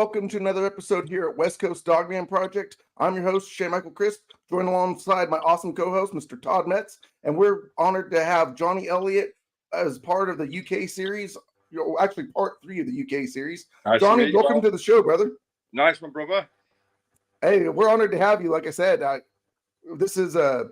welcome to another episode here at West Coast Dogman Project. I'm your host, Shea Michael Crisp, joined alongside my awesome co-host, Mr. Todd Metz, and we're honored to have Jonny Elliot as part of the UK series, actually part 3 of the UK series. Nice Jonny, welcome to the show, brother. Nice one, brother. Hey, we're honored to have you. Like I said, this is a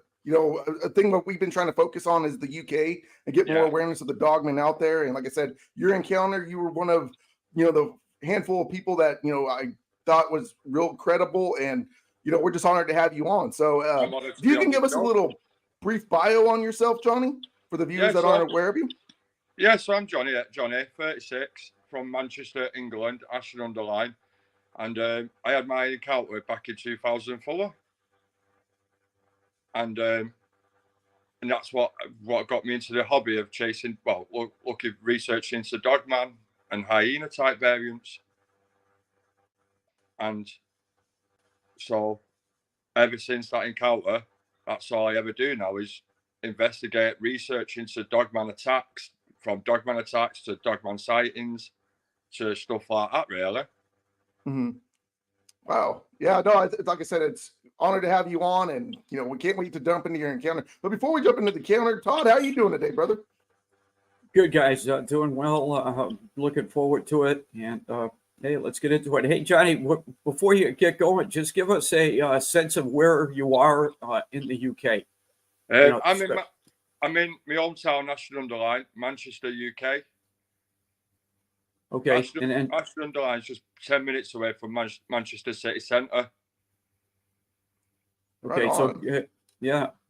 thing that we've been trying to focus on is the UK and get more awareness of the Dogman out there. And like I said, your encounter, you were one of, the handful of people that, I thought was real credible. And, we're just honored to have you on. So if you can give us a little brief bio on yourself, Jonny, for the viewers that aren't aware of you. Yeah, so I'm Jonny, 36, from Manchester, England, Ashton-under-Lyne. And I had my encounter back in 2004. And that's what got me into the hobby of chasing, researching into Dogman and hyena type variants. And so ever since that encounter, that's all I ever do now is investigate, research into Dogman attacks, from Dogman attacks to Dogman sightings to stuff like that, really. Mm-hmm. Wow. Yeah, no, like I said, it's honored to have you on, and we can't wait to jump into your encounter. But before we jump into the encounter, Todd, how are you doing today, brother? Good, guys. Doing well. Looking forward to it. And hey, let's get into it. Hey, Jonny, before you get going, just give us a sense of where you are in the UK. I'm in my hometown, Ashton-under-Lyne, Manchester, UK. Okay. Ashton-under-Lyne is just 10 minutes away from Manchester city centre. Okay,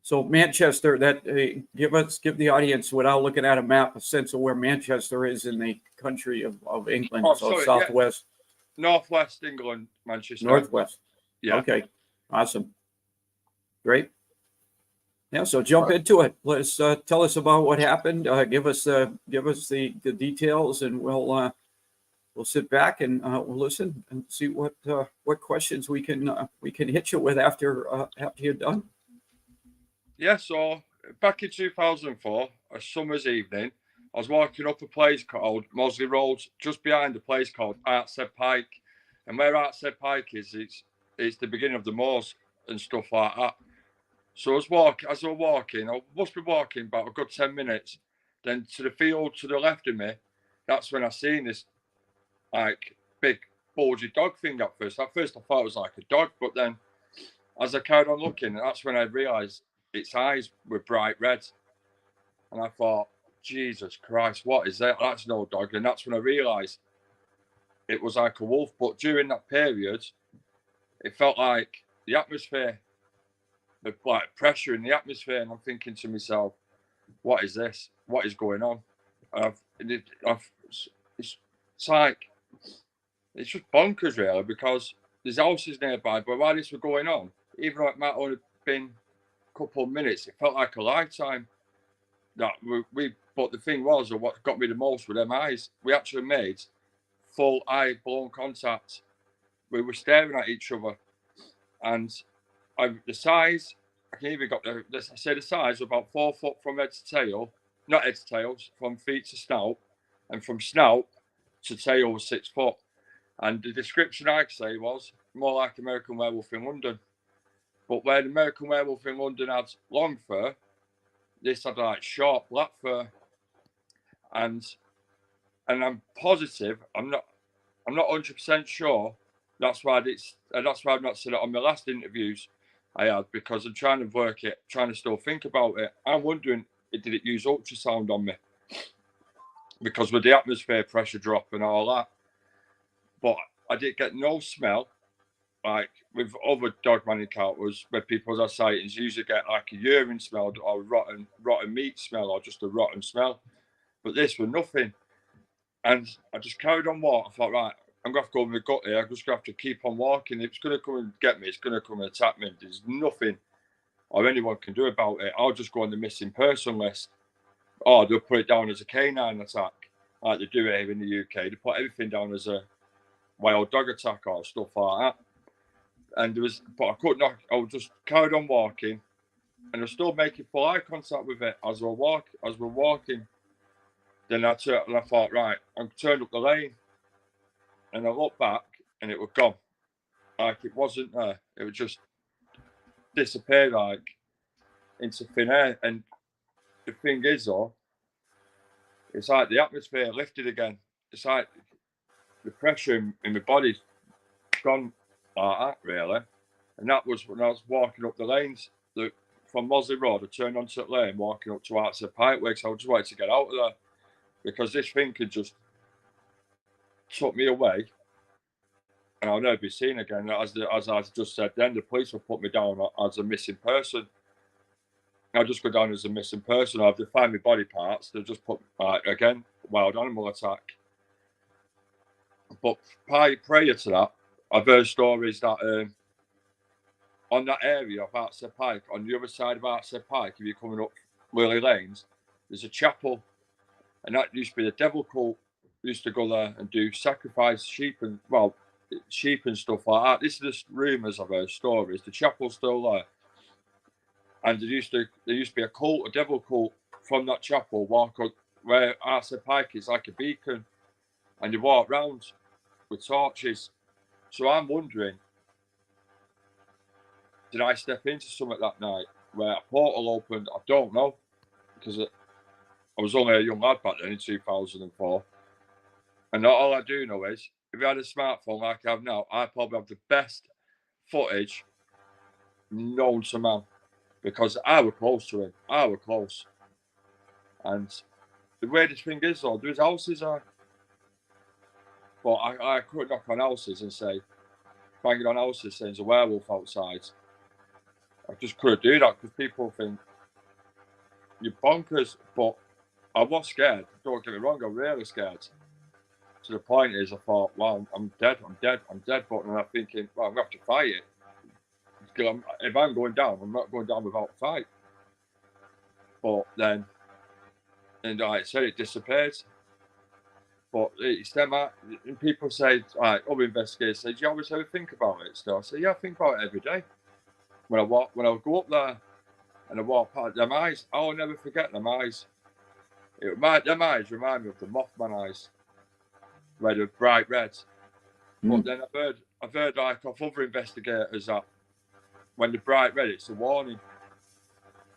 so Manchester. That give the audience, without looking at a map, a sense of where Manchester is in the country of England. Southwest, northwest England, Manchester. Northwest. Yeah. Okay. Awesome. Great. Yeah. So jump into it. Let's tell us about what happened. Give us the details, and we'll sit back and we'll listen and see what questions we can hit you with after you're done. Yeah, so back in 2004, a summer's evening, I was walking up a place called Mosley Road, just behind a place called Artshead Pike. And where Artshead Pike is, it's the beginning of the moors and stuff like that. So as I was walking, I must be walking about a good 10 minutes. Then to the field to the left of me, that's when I seen this big bulgy dog thing at first. At first I thought it was like a dog, but then as I carried on looking, that's when I realised its eyes were bright red. And I thought, Jesus Christ, what is that? That's no dog. And that's when I realised it was like a wolf. But during that period, it felt like the atmosphere, the pressure in the atmosphere. And I'm thinking to myself, what is this? What is going on? It's just bonkers, really, because there's houses nearby. But while this was going on, even though it might only have been a couple of minutes, it felt like a lifetime. But the thing was, or what got me the most were them eyes. We actually made full eye blown contact. We were staring at each other, and the size, the size about 4 foot from head to tail, not head to tail, from feet to snout, and from snout to tail was 6 foot. And the description I'd say was more like American Werewolf in London. But where the American Werewolf in London had long fur, this had like short black fur. And I'm positive, I'm not 100% sure. That's why I've not said it on my last interviews I had, because I'm trying to still think about it. I'm wondering, did it use ultrasound on me? Because with the atmosphere pressure drop and all that. But I did get no smell. Like with other Dogman encounters, where people have sightings, you usually get like a urine smell or rotten meat smell or just a rotten smell. But this was nothing. And I just carried on walking. I thought, right, I'm going to have to go with my gut here. I'm just going to have to keep on walking. If it's going to come and get me, it's going to come and attack me. There's nothing or anyone can do about it. I'll just go on the missing person list. Or they'll put it down as a canine attack, like they do here in the UK. They put everything down as a wild dog attack or stuff like that. And I couldn't. I just carried on walking, and I was still making full eye contact with it as we're walking. Then I thought, right, I'm turned up the lane, and I looked back, and it was gone. Like it wasn't there. It would just disappear like into thin air. And the thing is, though, it's like the atmosphere lifted again. It's like the pressure in my body's gone like that, really. And that was when I was walking up the lanes. From Mosley Road, I turned onto the lane, walking up towards the Pikeway, because I just wanted to get out of there. Because this thing could just took me away, and I'll never be seen again. As I just said then, the police will put me down as a missing person. I'll just go down as a missing person. I'll have to find my body parts. They'll just put, again, wild animal attack. But prior to that, I've heard stories that on that area of Artshead Pike, on the other side of Artshead Pike, if you're coming up Lily Lanes, there's a chapel, and that used to be the devil cult. Used to go there and do sacrifice sheep and stuff like that. This is just rumours I've heard, stories. The chapel's still there, and there used to be a cult, a devil cult from that chapel. Walk up where Artshead Pike is like a beacon, and you walk round with torches. So I'm wondering, did I step into something that night where a portal opened? I don't know, because I was only a young lad back then in 2004. And all I do know is, if I had a smartphone like I have now, I probably have the best footage known to man, because I was close to him. I was close. And the weirdest thing is, though, there's houses there. But I could knock on houses and say, banging on houses saying there's a werewolf outside. I just couldn't do that because people think you're bonkers. But I was scared. Don't get me wrong, I'm really scared. To the point is, I thought, wow, I'm dead. But then I'm thinking, well, I'm going to have to fight it. Because if I'm going down, I'm not going down without a fight. But then, and like I said, it disappeared. But it's them, and people say, like, other investigators say, do you always ever think about it? So I say, yeah, I think about it every day. When I go up there and I walk past them eyes, I'll never forget them eyes. Them eyes remind me of the Mothman eyes, where they're bright red. But then I've heard like of other investigators that when they're bright red, it's a warning.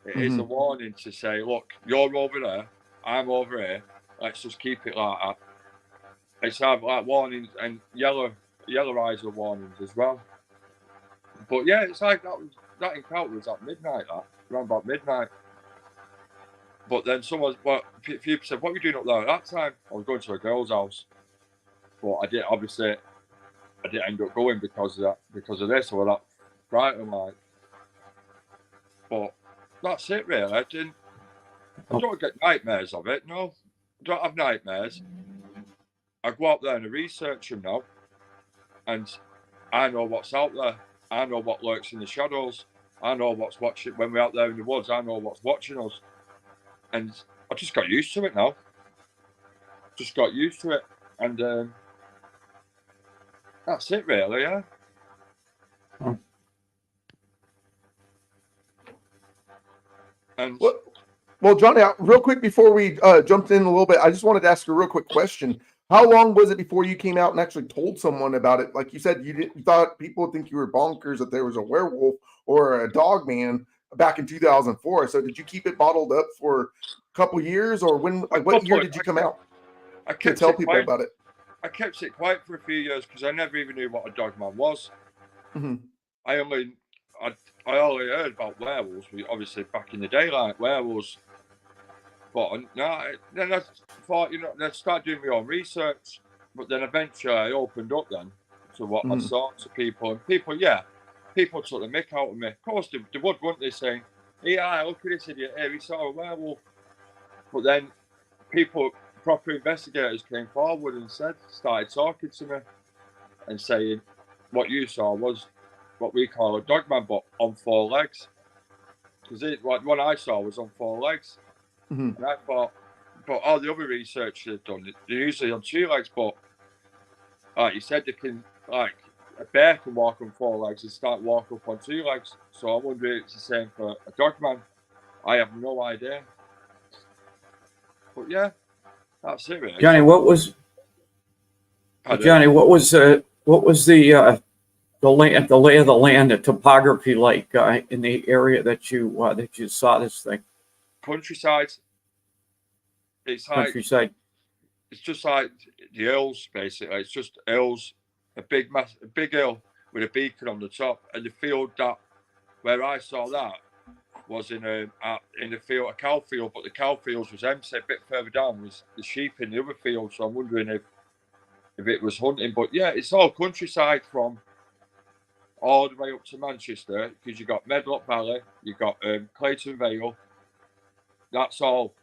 It is a warning to say, look, you're over there, I'm over here. Let's just keep it like that. It's have like warnings, and yellow eyes are warnings as well. But yeah, it's like that encounter was at midnight, around about midnight. But then people said, what were you doing up there at that time? I was going to a girl's house. But I didn't end up going because of this or that frightened like. But that's it really. I don't get nightmares of it, no. I don't have nightmares. I go out there and I research them now, and I know what's out there. I know what lurks in the shadows. I know what's watching when we're out there in the woods. I know what's watching us, and I just got used to it now. Just got used to it, and that's it, really. Yeah. And well, Jonny, real quick before we jumped in a little bit, I just wanted to ask you a real quick question. How long was it before you came out and actually told someone about it? Like you said, you thought people would think you were bonkers, that there was a werewolf or a Dogman back in 2004. So did you keep it bottled up for a couple years, or what year did you come out to tell people about it? I kept it quiet for a few years because I never even knew what a Dogman was. I only heard about werewolves, obviously back in the day, like werewolves. But then I thought, let's start doing my own research. But then eventually I opened up then to what I saw to people. And people took the mick out of me. Of course, they would, wouldn't they, saying, yeah, look at this idiot here, he saw a werewolf. But then proper investigators came forward and started talking to me and saying, what you saw was what we call a Dogman, but on 4 legs. Because what I saw was on 4 legs. And I thought, but all the other research they've done, they're usually on 2 legs, but like you said, they can, like, a bear can walk on 4 legs and start walking up on 2 legs. So I wonder if it's the same for a Dogman. I have no idea. But yeah, that's it really. Jonny, what was what was the lay of the land, the topography like in the area that you saw this thing? Countryside. It's like Countryside. it's just like the hills, basically. It's just hills, a big hill with a beacon on the top, and the field that where I saw that was in a cow field, but the cow fields was empty. A bit further down was the sheep in the other field. So I'm wondering if it was hunting. But yeah, it's all countryside from all the way up to Manchester, because you got Medlock Valley, you got Clayton Vale. That's all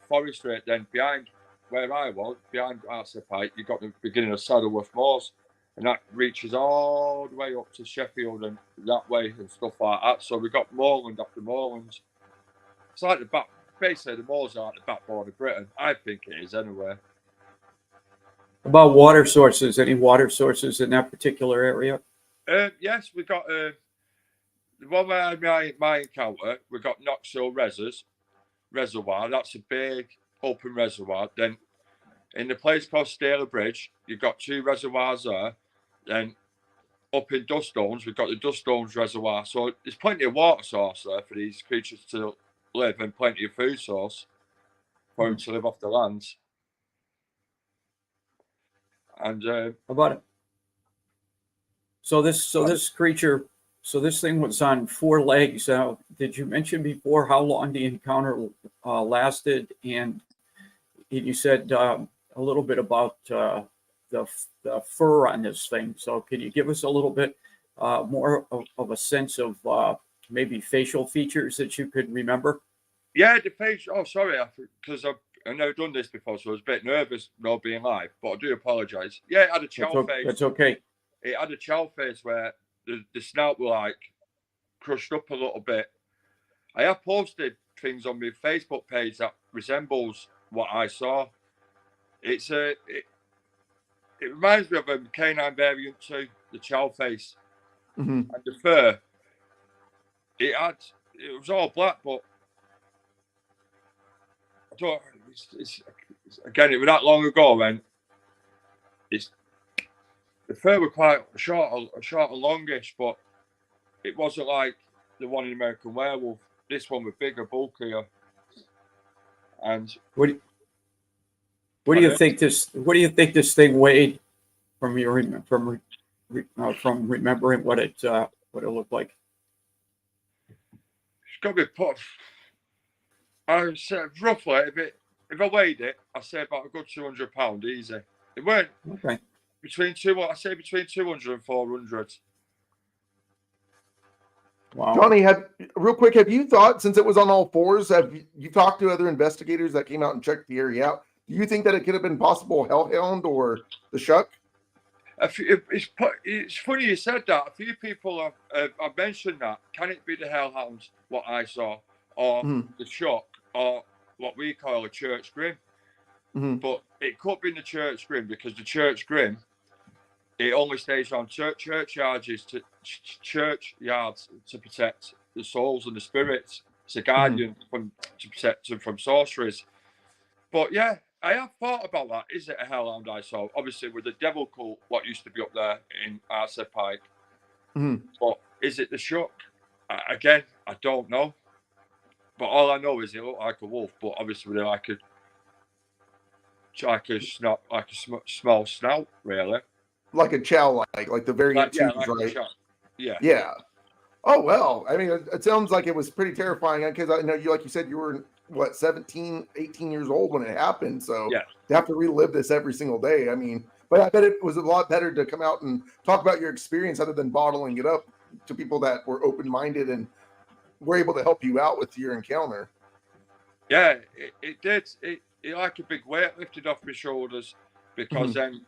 forestry. Then behind where I was, behind Arthur Pike, you got the beginning of Saddleworth Moors, and that reaches all the way up to Sheffield and that way and stuff like that. So we got moorland after moorland. It's like basically the moors are like the backbone of Britain. I think it is anyway. About water sources, any water sources in that particular area? Yes, we got the one where I had my encounter. We got Knoxhill Reservoir. That's a big open reservoir. Then in the place called Staley Bridge, you've got 2 reservoirs there. Then up in Duststones, we've got the Duststones Reservoir. So there's plenty of water source there for these creatures to live, and plenty of food source for them to live off the lands. And How about it? So this creature, so this thing was on 4 legs. Did you mention before how long the encounter lasted? And you said a little bit about the fur on this thing. So can you give us a little bit more of a sense of maybe facial features that you could remember? Yeah, the face. Oh, sorry, because I've never done this before, so I was a bit nervous not being live, but I do apologise. Yeah, it had a chow face. That's okay. It had a chow face where the snout were like crushed up a little bit. I have posted things on my Facebook page that resembles what I saw. It reminds me of a canine variant too, the chow face. Mm-hmm. And the fur. It was all black, but I don't. Again, it was that long ago, and the fur was quite short and longish, but it wasn't like the one in American Werewolf. This one was bigger, bulkier. And what do you think this thing weighed from remembering what it looked like? It's got to be put. I said roughly, if I weighed it, I say about a good 200 pounds easy. It weren't okay. between 200 and 400. Wow. Jonny, real quick, have you thought, since it was on all 4s, have you talked to other investigators that came out and checked the area out? Do you think that it could have been possible hellhound or the shuck? It's funny you said that. A few people have mentioned that. Can it be the hellhound, what I saw, or the shuck, or what we call a church grim? Mm-hmm. But it could be in the church grim, because the church grim, it only stays around churchyards to protect the souls and the spirits. It's a guardian to protect them from sorceries. But yeah, I have thought about that. Is it a hellhound I saw? Obviously, with the devil cult, what used to be up there in Arthur Pike. Mm-hmm. But is it the shuck? Again, I don't know. But all I know is it looked like a wolf. But obviously, with like a small snout, really. Like a chow, like the variant twos, right? Yeah. Yeah. Oh well, I mean, it sounds like it was pretty terrifying, because I know you, like you said, you were 17, 18 years old when it happened. So yeah, you have to relive this every single day. I mean, but I bet it was a lot better to come out and talk about your experience other than bottling it up to people that were open-minded and were able to help you out with your encounter. Yeah, it did. It like a big weight lifted off my shoulders, because then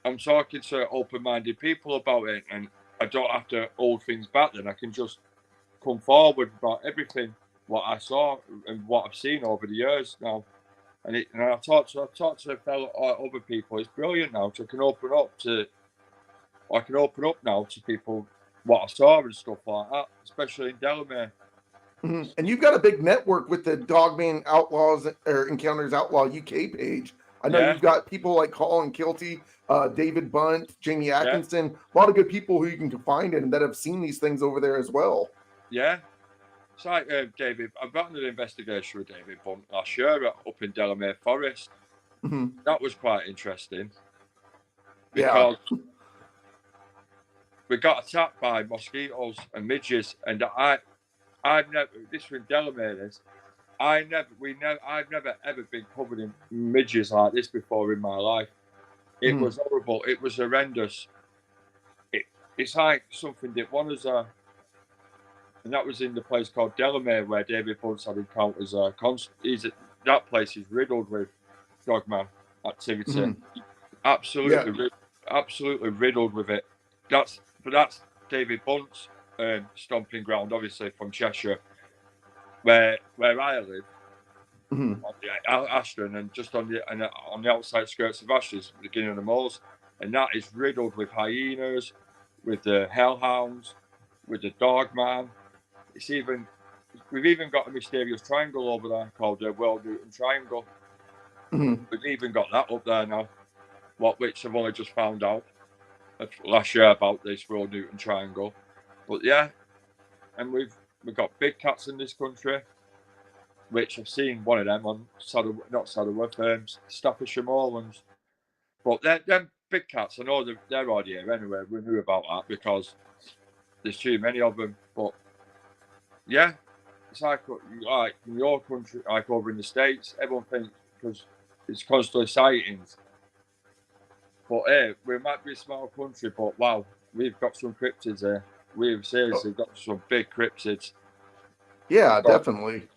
I'm talking to open-minded people about it, and I don't have to hold things back. Then I can just come forward about everything, what I saw and what I've seen over the years now. And I've talked to other people. It's brilliant now. So I can open up now to people what I saw and stuff like that, especially in Delamere. And you've got a big network with the Dogman Outlaws or Encounters Outlaw UK page. I know you've got people like Colin Kilty, David Bunt, Jamie Atkinson, a lot of good people who you can find and that have seen these things over there as well. Yeah. It's like David, I've got an investigation with David Bunt last year up in Delamere Forest. Mm-hmm. That was quite interesting because we got attacked by mosquitoes and midges, and I've never, this was in Delamere, I've never ever been covered in midges like this before in my life. It was horrible. It was horrendous. It's like something that one was and that was in the place called Delamere where David Bunt's had encounters. That place is riddled with Dogman activity. Absolutely riddled with it. That's David Bunt's stomping ground, obviously from Cheshire, where I live, on the Ashton, and just on the outside skirts of Ashton, the beginning of the moors, and that is riddled with hyenas, with the hellhounds, with the Dogman. We've even got a mysterious triangle over there called the World Newton Triangle. We've even got that up there now, which I've only just found out last year about this World Newton Triangle. But yeah, and we've got big cats in this country, which I've seen one of them on Staffordshire Moorlands. But them big cats, I know they're already here anyway. We knew about that because there's too many of them. But yeah, it's like in your country, like over in the States, everyone thinks because it's constantly sightings. But we might be a small country, but wow, we've got some cryptids here. We've seriously got some big cryptids. Yeah, definitely.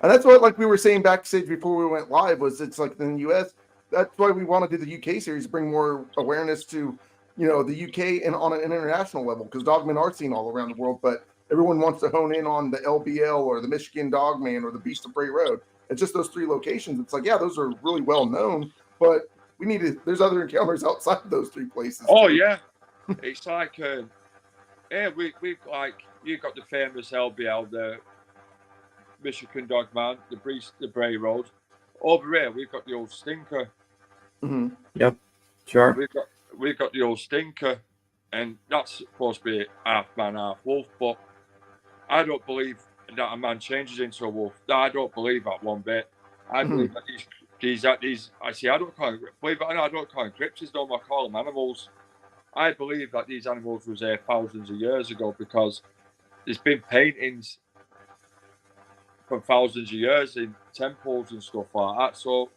And that's what, like we were saying backstage before we went live, was it's like in the US, that's why we want to do the UK series, bring more awareness to, the UK and on an international level, because Dogmen are seen all around the world, but everyone wants to hone in on the LBL or the Michigan Dogman or the Beast of Prey Road. It's just those three locations. It's like, yeah, those are really well known, but there's other encounters outside of those three places. Oh, too. Yeah. It's like, we've like, you got the famous LBL, the Michigan Dogman, the Beast of Prey Road. Over here, we've got the old Stinker. Yep, sure. We've got the old Stinker, and that's supposed to be half man, half wolf. But I don't believe that a man changes into a wolf. I don't believe that one bit. I believe that these. I don't call them, believe it or not, I don't call them cryptids. I call them animals. I believe that these animals was there thousands of years ago because there's been paintings from thousands of years in temples and stuff like that. So,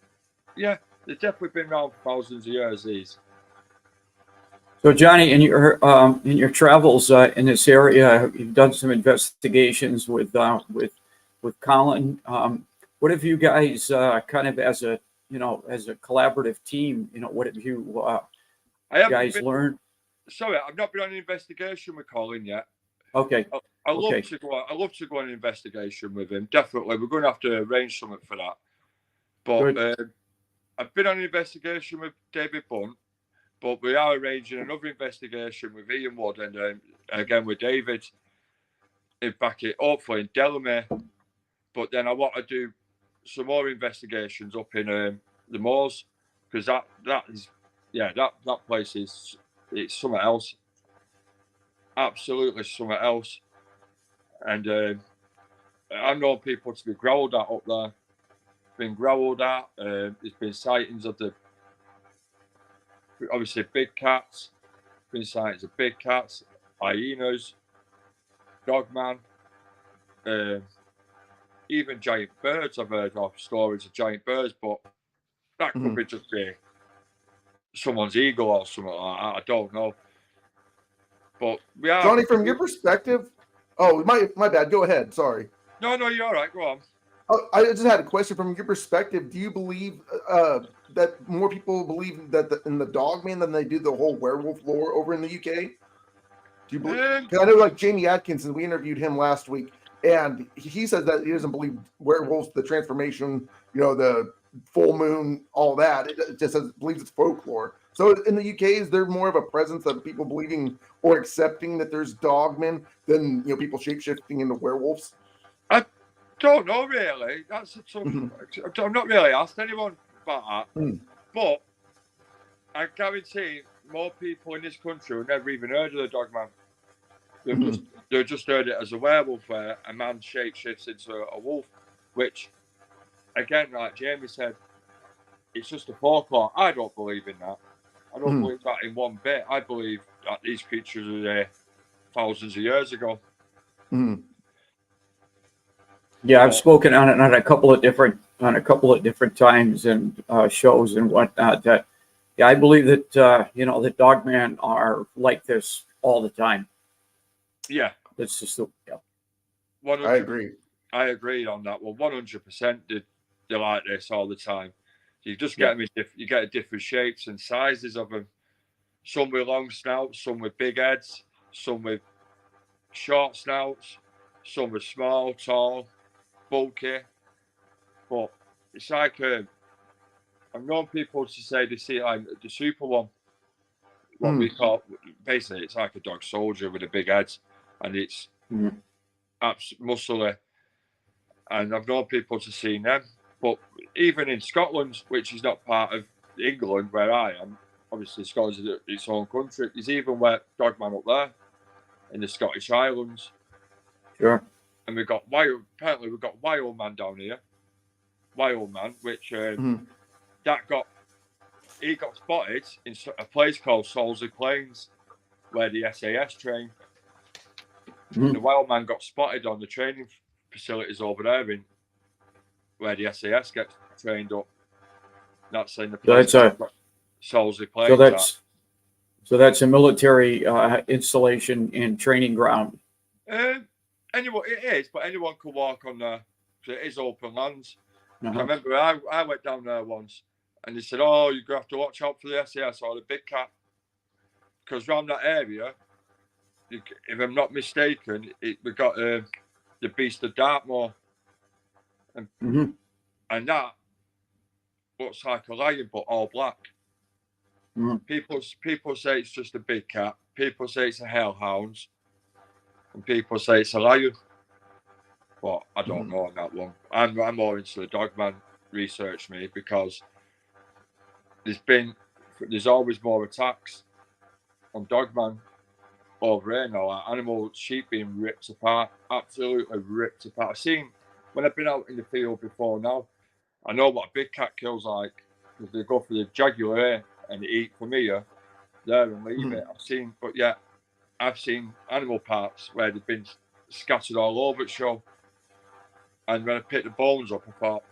yeah, they've definitely been around for thousands of years. These. So, Johnny, in your travels in this area, you've done some investigations with Colin. What have you guys kind of as a collaborative team? What have you guys learned? Sorry, I've not been on an investigation with Colin yet. Okay. I love to go on an investigation with him. Definitely, we're going to have to arrange something for that. But I've been on an investigation with David Bunt, but we are arranging another investigation with Ian Wood and again with David. Hopefully in Delamere. But then I want to do some more investigations up in the moors because that place it's something else. Absolutely something else. And I know people to be growled at up there. Been growled at. There's been sightings of obviously big cats. Been sightings of big cats, hyenas, Dogman, even giant birds. I've heard of stories of giant birds, but that could be just someone's eagle or something like that. I don't know. But we are. Johnny, from your perspective, my bad. Go ahead. Sorry. No, you're all right. Go on. Oh, I just had a question from your perspective. Do you believe that more people believe that in the Dogman than they do the whole werewolf lore over in the UK? Do you believe? Because I know, like Jamie Atkinson, we interviewed him last week, and he said that he doesn't believe werewolves, the transformation, the full moon, all that. It just believes it's folklore. So in the UK, is there more of a presence of people believing or accepting that there's Dogmen than people shapeshifting into werewolves? I don't know really. That's a tough. I've not really asked anyone about that. Hmm. But I guarantee more people in this country have never even heard of the Dogman. They've just heard it as a werewolf where a man shapeshifts into a wolf, which, again, like Jamie said, it's just a folklore. I don't believe in that. I don't believe that in one bit. I believe that these creatures were there thousands of years ago. Yeah, I've spoken on it on a couple of different times and shows and whatnot. That yeah, I believe that the Dogman are like this all the time. Yeah, That's just yeah. 100%. I agree. I agree on that one. 100%. They're like this all the time. You just get them you get different shapes and sizes of them. Some with long snouts, some with big heads, some with short snouts, some with small, tall, bulky. But it's like I've known people to say they see like the super one, what we call basically it's like a dog soldier with a big head, and it's muscly. And I've known people to see them. But even in Scotland, which is not part of England where I am, obviously Scotland is its own country. There's even where Dogman up there in the Scottish Islands. Sure. And we've got apparently we've got Wild Man down here. Wild Man, which he got spotted in a place called Salisbury Plains, where the SAS train. The Wild Man got spotted on the training facilities over there in where the SAS gets trained up. That's in the place Salisbury Plains. So that's a military installation and training ground. Anyone, it is, but anyone can walk on there. So it is open lands. I remember I went down there once, and they said, "Oh, you're gonna have to watch out for the SAS or the big cat, because around that area, if I'm not mistaken, we got the Beast of Dartmoor, and that looks like a lion but all black." People say it's just a big cat. People say it's a hellhound, and people say it's a lion. But I don't know on that one. I'm more into the Dogman research, me, because there's always more attacks on Dogman over here now. Like animals, sheep being ripped apart, absolutely ripped apart. I've seen when I've been out in the field before now. I know what a big cat kills like, because they go for the jugular here and they eat from here there and leave it. I've seen animal parts where they've been scattered all over the show. And when I picked the bones up, I thought,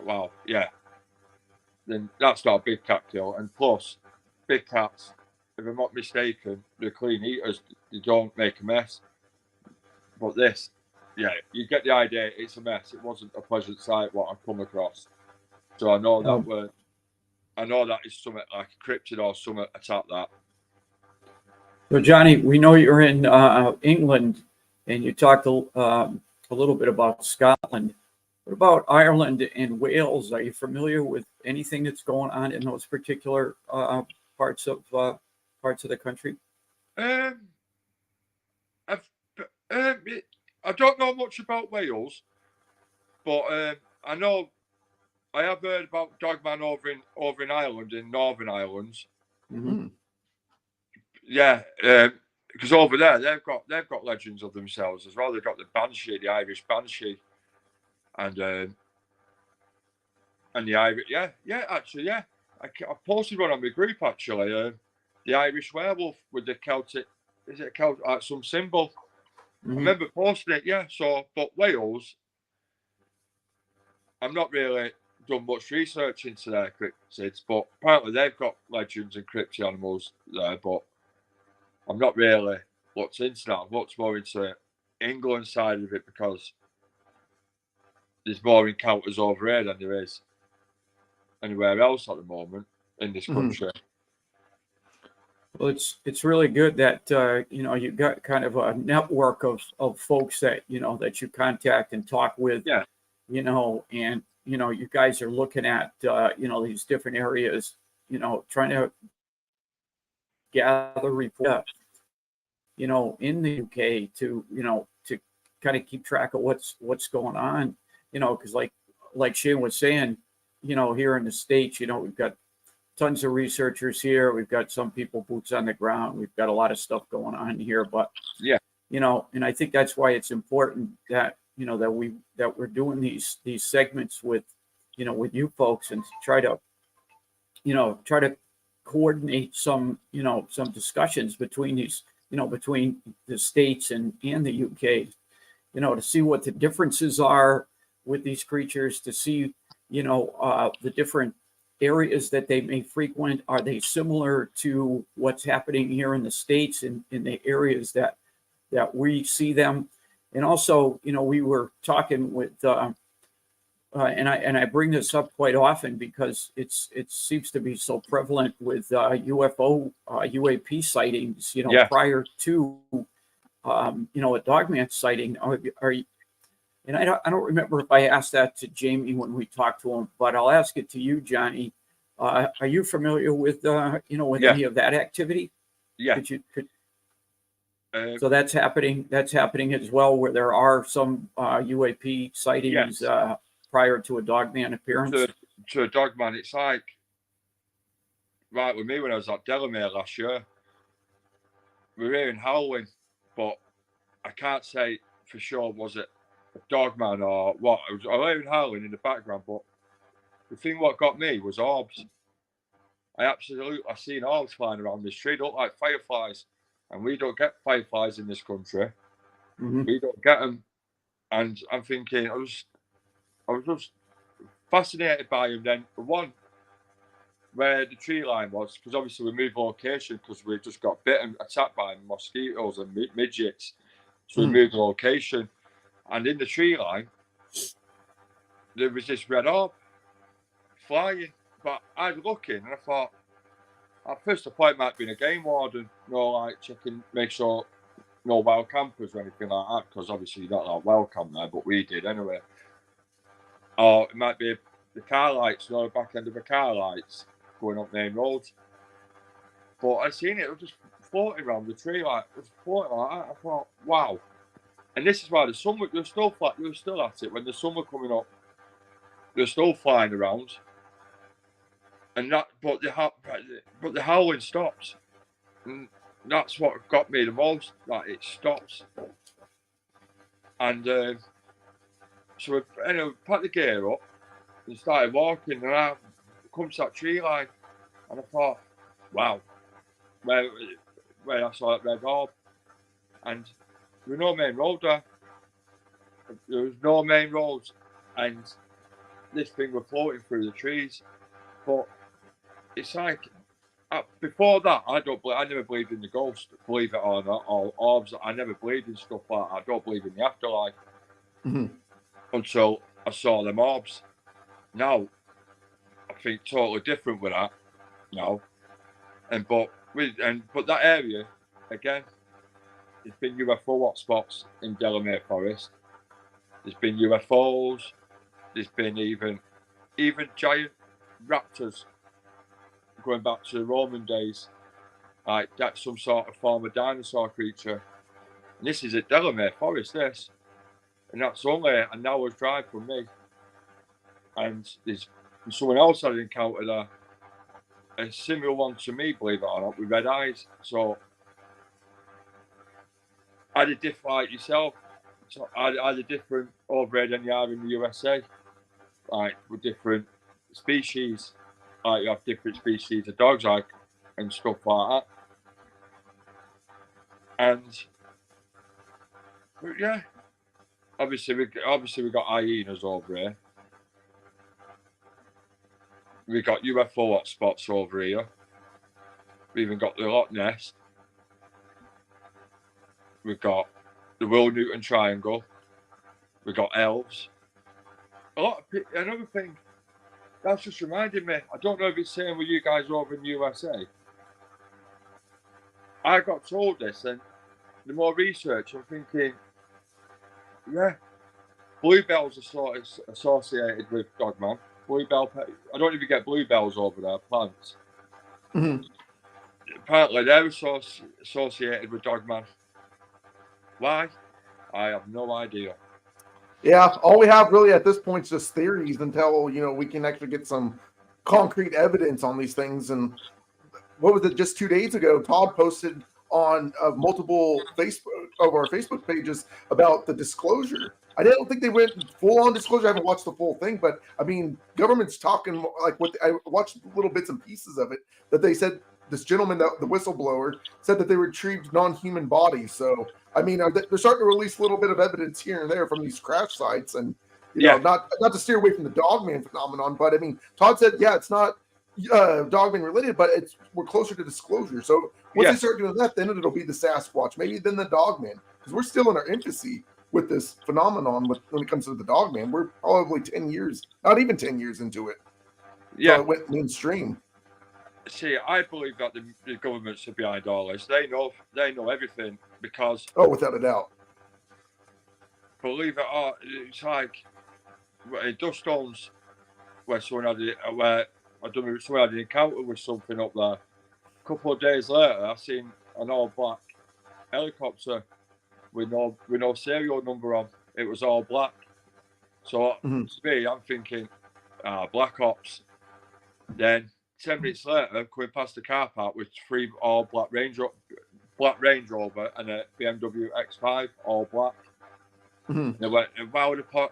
wow, yeah, then that's not a big cat kill. And plus, big cats, if I'm not mistaken, they're clean eaters. They don't make a mess. But this, yeah, you get the idea. It's a mess. It wasn't a pleasant sight what I've come across. So I know that is something like a cryptid or something attack that. So Johnny, we know you're in England, and you talked a little bit about Scotland. What about Ireland and Wales? Are you familiar with anything that's going on in those particular parts of the country? I don't know much about Wales, but I know I have heard about Dogman over in Ireland, in Northern Ireland. Yeah, because over there they've got legends of themselves as well. They've got the Banshee, the Irish Banshee, and the Irish. Actually, I posted one on my group actually. The Irish werewolf with the Celtic. Is it Celtic? Some symbol. I remember posting it. Yeah. So, but Wales, I'm not really done much research into their cryptids, but apparently they've got legends and cryptid animals there, but I'm not really looked into that. I'm much more into England side of it because there's more encounters over here than there is anywhere else at the moment in this country. Well, it's really good that you've got kind of a network of folks that that you contact and talk with. Yeah. And you guys are looking at these different areas, trying to gather reports, in the UK to kind of keep track of what's going on, because like Shane was saying, here in the States, we've got tons of researchers here. We've got some people boots on the ground. We've got a lot of stuff going on here, but and I think that's why it's important that that we're doing these segments with with you folks, and try to coordinate some some discussions between these between the States and the UK, to see what the differences are with these creatures, to see the different areas that they may frequent. Are they similar to what's happening here in the States, in the areas that we see them? And also, we were talking with, and I bring this up quite often because it seems to be so prevalent with UAP sightings, prior to, a Dogman sighting. And I don't remember if I asked that to Jamie when we talked to him, but I'll ask it to you, Johnny. Are you familiar with any of that activity? Yeah. So that's happening. That's happening as well, where there are some UAP sightings prior to a Dogman appearance. To a Dogman, it's like right with me when I was at Delamere last year. We were hearing howling, but I can't say for sure was it a Dogman or what. I was hearing howling in the background, but the thing what got me was orbs. I seen orbs flying around this tree. They look like fireflies, and we don't get fireflies in this country. Mm-hmm. We don't get them, and I'm thinking I was just fascinated by them. Then the one where the tree line was, because obviously we moved location because we just got bitten, attacked by mosquitoes and midgets, so we moved location, and in the tree line there was this red orb flying. But I was looking and I thought, at first I thought it might be a game warden, like checking, make sure no wild campers or anything like that, because obviously you don't have wild camp there, but we did anyway. Or it might be the car lights, the back end of the car lights going up main roads. But I seen it was just floating around the tree, like it was floating like that. I thought, wow. And this is why the sun, you were still at it when the sun was coming up. They were still flying around. And but the howling stops, and that's what got me the most. Like it stops, and so we packed the gear up and started walking. And I come to that tree line, and I thought, wow, where I saw that red orb, and there was no main road there. There was no main roads, and this thing was floating through the trees, but. It's like before that, I never believed in the ghost, believe it or not, or orbs. I never believed in stuff like that. I don't believe in the afterlife until I saw them orbs. Now, I think totally different with that. No, but that area again, there's been UFO hotspots in Delamere Forest. There's been UFOs. There's been even giant raptors. Going back to the Roman days, like that's some sort of form of dinosaur creature. And this is at Delamere Forest, and that's only an hour's drive from me. And there's someone else had encountered a similar one to me, believe it or not, with red eyes. So I had a different, like yourself. So I had a different overhead than you have in the USA, like with different species. Like you have different species of dogs, like and stuff like that. And yeah, obviously we got hyenas over here. We got UFO hotspots over here. We even got the Loch Ness. We've got the Will Newton Triangle. We got elves. Another thing. That's just reminded me. I don't know if it's the same with you guys over in the USA. I got told this, and the more research, I'm thinking, bluebells are sort of associated with Dogman. Bluebell. I don't even get bluebells over there. Plants. Mm-hmm. Apparently, they're associated with Dogman. Why? I have no idea. Yeah, all we have really at this point is just theories until we can actually get some concrete evidence on these things. And what was it? Just 2 days ago, Todd posted on multiple our Facebook pages about the disclosure. I don't think they went full on disclosure. I haven't watched the full thing, but I mean, government's talking like what I watched little bits and pieces of it that they said this gentleman, the whistleblower, said that they retrieved non-human bodies. So I mean, they're starting to release a little bit of evidence here and there from these crash sites, and not to steer away from the Dogman phenomenon, but I mean, Todd said, yeah, it's not Dogman related, but we're closer to disclosure. So once they start doing that, then it'll be the Sasquatch, maybe then the Dogman, because we're still in our infancy with this phenomenon. When it comes to the Dogman, we're probably 10 years, not even 10 years into it. Yeah, so it went mainstream. See, I believe that the governments are behind all this. They know everything because. Oh, without a doubt. Believe it or not, it's like dust storms where someone had an encounter with something up there. A couple of days later, I seen an all black helicopter with no serial number on. It was all black. So to me, I'm thinking, Black Ops. Then 10 minutes later, coming past the car park with 3 all black Range Rover and a BMW X5, all black. They went,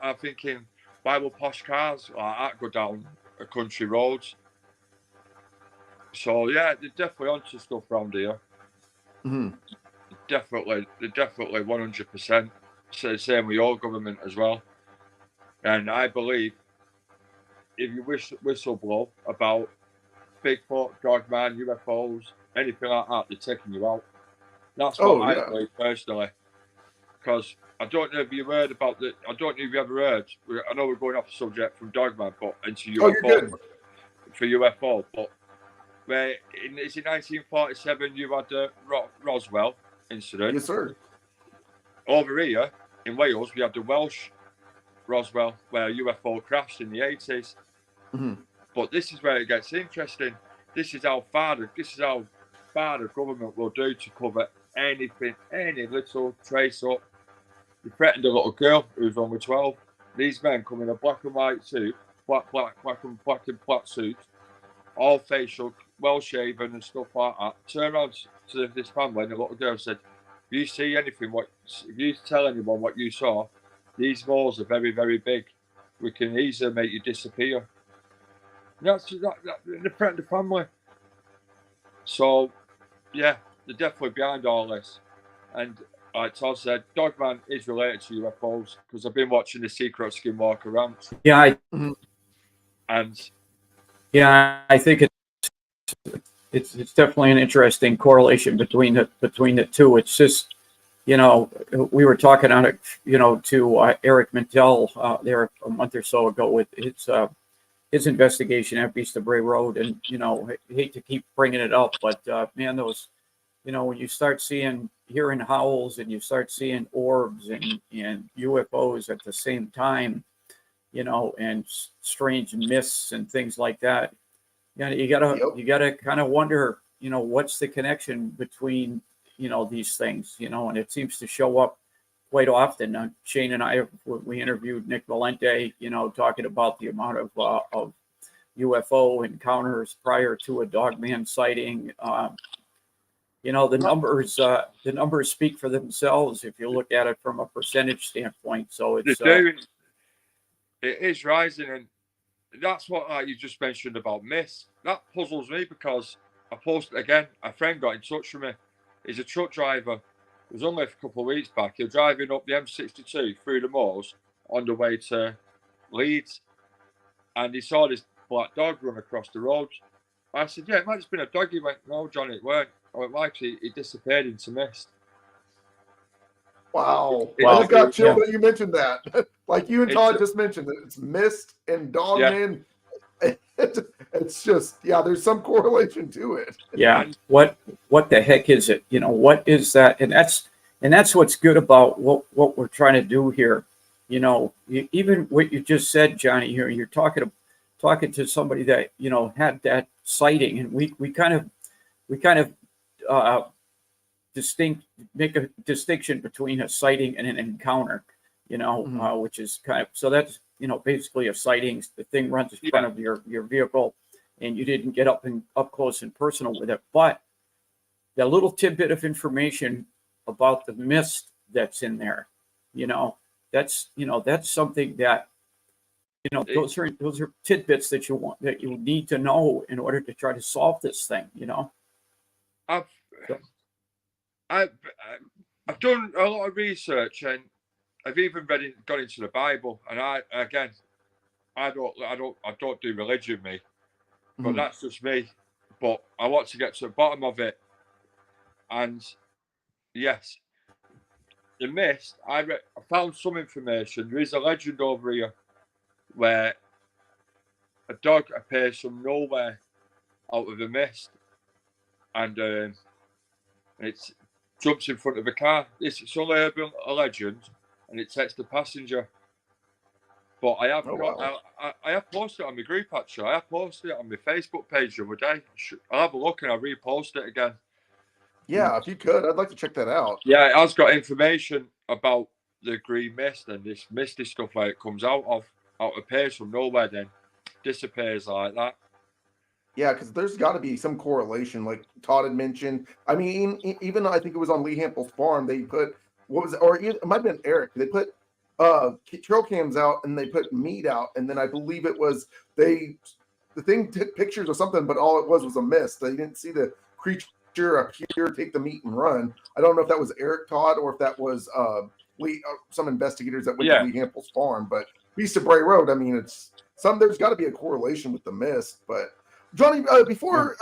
I'm thinking, why will posh cars like that go down a country roads? So yeah, they're definitely onto stuff around here. They're definitely 100%. So same with your government as well. And I believe if you whistleblow about Bigfoot, Dogman, UFOs, anything like that, they're taking you out. That's what I believe personally. Because I don't know if you heard about I don't know if you ever heard. I know we're going off the subject from Dogman, but into UFO for UFO. But it's in 1947 you had the Roswell incident. Yes, sir. Over here in Wales, we had the Welsh Roswell where a UFO crashed in the 80s. But this is where it gets interesting. This is how far the government will do to cover anything, any little trace up. They threatened a little girl who was only 12. These men come in a black and white suit, black and black suit, all facial, well shaven and stuff like that. Turn around to this family and the little girl said, if you see anything, if you tell anyone what you saw, these moles are very, very big. We can easily make you disappear. That's the threat of the family. So, yeah, they're definitely behind all this. And like Todd said, Dogman is related to UFOs because I've been watching the Secret Skinwalker Ranch. Yeah, I think it's definitely an interesting correlation between the two. It's just, we were talking on it, to Eric Mintel there a month or so ago with his investigation at Beast of Bray Road, and I hate to keep bringing it up, but man, those, when you start hearing howls and you start seeing orbs and UFOs at the same time, and strange mists and things like that, you gotta kind of wonder, what's the connection between these things, and it seems to show up quite often. Shane and I, we interviewed Nick Valente, talking about the amount of UFO encounters prior to a Dogman sighting. The numbers speak for themselves if you look at it from a percentage standpoint. So it's it is rising, and that's what you just mentioned about mist. That puzzles me because I posted again. A friend got in touch with me. He's a truck driver. It was only a couple of weeks back. He was driving up the M62 through the moors on the way to Leeds, and he saw this black dog run across the road. I said, "Yeah, it might have just been a dog." He went, "No, Johnny, it weren't." I went, "Why? He disappeared into mist." Wow. I just got chilled that you mentioned that. Like you and Todd just mentioned that it's mist and Dogman. Yeah. It's just, there's some correlation to it. Yeah. What the heck is it? What is that? And that's what's good about what we're trying to do here. Even what you just said, Johnny, here, you're talking to somebody that, had that sighting, and we kind of make a distinction between a sighting and an encounter. you know, which is kind of, so that's, you know, basically a sighting. The thing runs in front of your vehicle and you didn't get up close and personal with it. But the little tidbit of information about the mist that's in there, you know, that's something that, you know, those are tidbits that you need to know in order to try to solve this thing, you know. I've done a lot of research, and I've even gone into the Bible, and I don't do religion, me, but that's just me. But I want to get to the bottom of it, and yes, the mist. I found some information. There is a legend over here where a dog appears from nowhere out of the mist, and it jumps in front of a car. It's only a legend, and it takes the passenger. But I have I have posted it on my group, actually. I have posted it on my Facebook page the other day. I'll have a look and I'll repost it again. Yeah, if you could, I'd like to check that out. Yeah, it has got information about the green mist and this misty stuff where it comes out appears from nowhere, then disappears like that. Yeah, because there's got to be some correlation, like Todd had mentioned. I mean, even I think it was on Lee Hampel's farm, they put, it might have been Eric, they put trail cams out and they put meat out, and then I believe it was the thing took pictures of something, but all it was a mist. They didn't see the creature appear, take the meat and run. I don't know if that was Eric Todd or if that was some investigators that went to Lee Hampel's farm, but East of Bray Road, I mean, there's got to be a correlation with the mist. But Jonny, before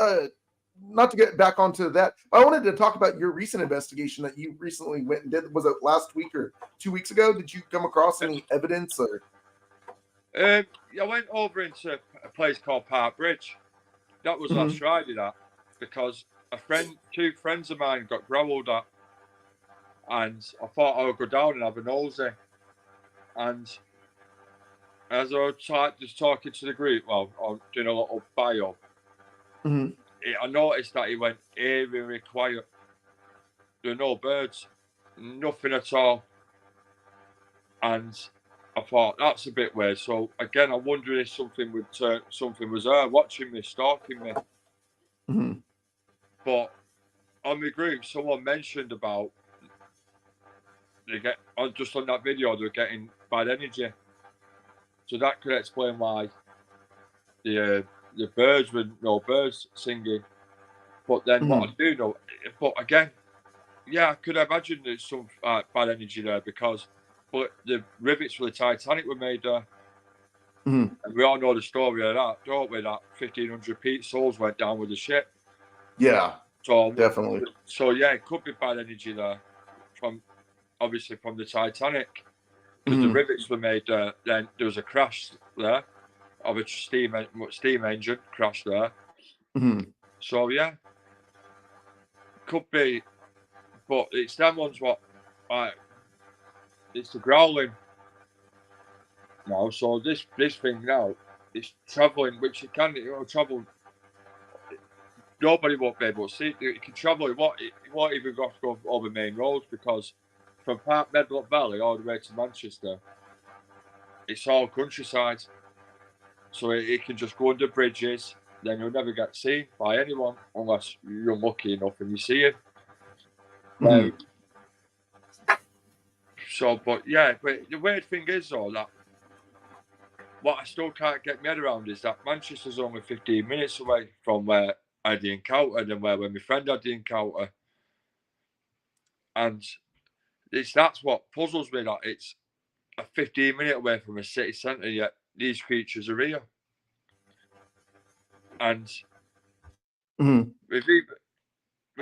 not to get back onto that, I wanted to talk about your recent investigation that you recently went and did. Was it last week or 2 weeks ago? Did you come across any evidence? Or I went over into a place called Park Bridge. That was last Friday, because two friends of mine got growled at, and I thought I would go down and have a nosy. And as I was just talking to the group, well, I'm doing a little bio, I noticed that it went eerily quiet. There were no birds, nothing at all. And I thought, that's a bit weird. So again, I wondered if something was there watching me, stalking me. But on the group, someone mentioned about just on that video, they're getting bad energy. So that could explain why the birds were no birds singing. But then what I do know, but again, yeah, I could imagine there's some bad energy there, because the rivets for the Titanic were made there. And we all know the story of that, don't we? That 1,500 souls went down with the ship. Yeah, so definitely. So yeah, it could be bad energy there, obviously from the Titanic. Because the rivets were made there, then there was a crash there of a steam engine crash there. So yeah, could be, but it's them ones it's the growling now. So this thing now, it's travelling, which it can travel. Nobody won't be able to see it. It can travel. It won't even have to go over main roads, because from Park Medlock Valley all the way to Manchester, it's all countryside. So it can just go under bridges, then you'll never get seen by anyone unless you're lucky enough and you see it. But the weird thing is, though, that what I still can't get my head around is that Manchester's only 15 minutes away from where I had the encounter and where my friend had the encounter. And that's what puzzles me, that it's a 15-minute away from a city centre, yet these creatures are here. And we've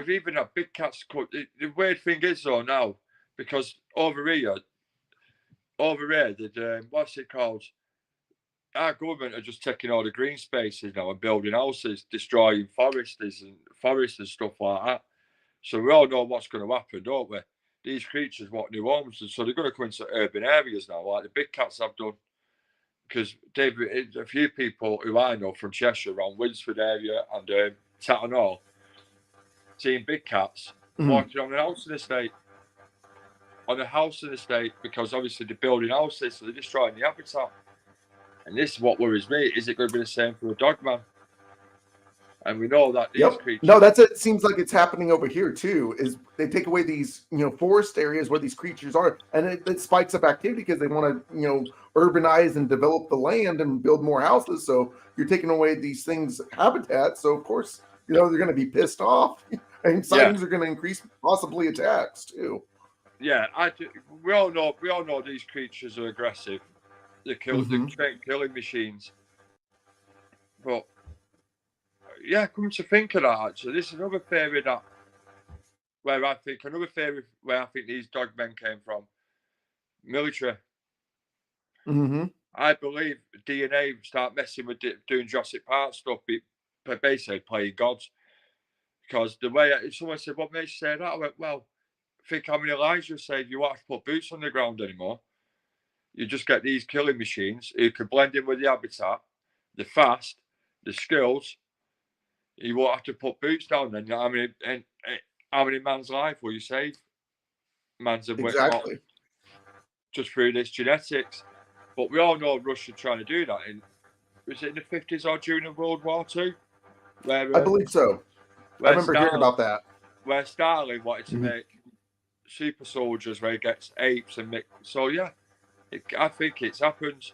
even had big cats. The weird thing is, though, now, because over here, what's it called? Our government are just taking all the green spaces now and building houses, destroying forests and stuff like that. So we all know what's going to happen, don't we? These creatures want new homes, and so they're going to come into urban areas now, like the big cats have done. Because David, a few people who I know from Cheshire, around Winsford area and Tattenhall, seeing big cats walking on an housing estate. on a housing estate because obviously they're building houses, so they're destroying the habitat. And this is what worries me. Is it going to be the same for a Dogman? And we know that these creatures. No, that's it. Seems like it's happening over here too. Is they take away these, forest areas where these creatures are, and it spikes up activity because they want to, urbanize and develop the land and build more houses. So you're taking away these things' habitat. So of course, they're going to be pissed off, and sightings are going to increase, possibly attacks too. Yeah, we all know these creatures are aggressive. They're killing machines. But yeah, come to think of that, actually, this is another theory where I think these dogmen came from. Military. Mm-hmm. I believe DNA start messing with doing Jurassic Park stuff, basically playing gods. Because the way someone said, "What makes you say that?" I went, "Well, think how many Elijah said you won't have to put boots on the ground anymore. You just get these killing machines who can blend in with the habitat. They're fast, they're skills. You won't have to put boots down then. How many man's life will you save? Exactly. Just through this genetics. But we all know Russia trying to do that was it in the 50s or during World War II? I believe so. I remember hearing about that. Where Stalin wanted to make super soldiers where he gets apes and mix. So yeah, I think it's happened.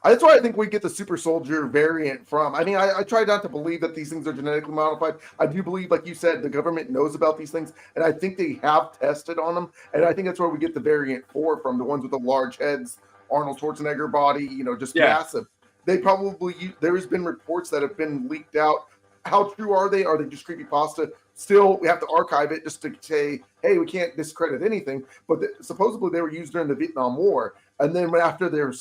That's why I think we get the super soldier variant from. I mean, I try not to believe that these things are genetically modified. I do believe, like you said, the government knows about these things, and I think they have tested on them. And I think that's where we get the variant 4 from, the ones with the large heads, Arnold Schwarzenegger body, just massive. They probably, there's been reports that have been leaked out. How true are they? Are they just creepypasta? Still, we have to archive it just to say, hey, we can't discredit anything. But supposedly they were used during the Vietnam War. And then after their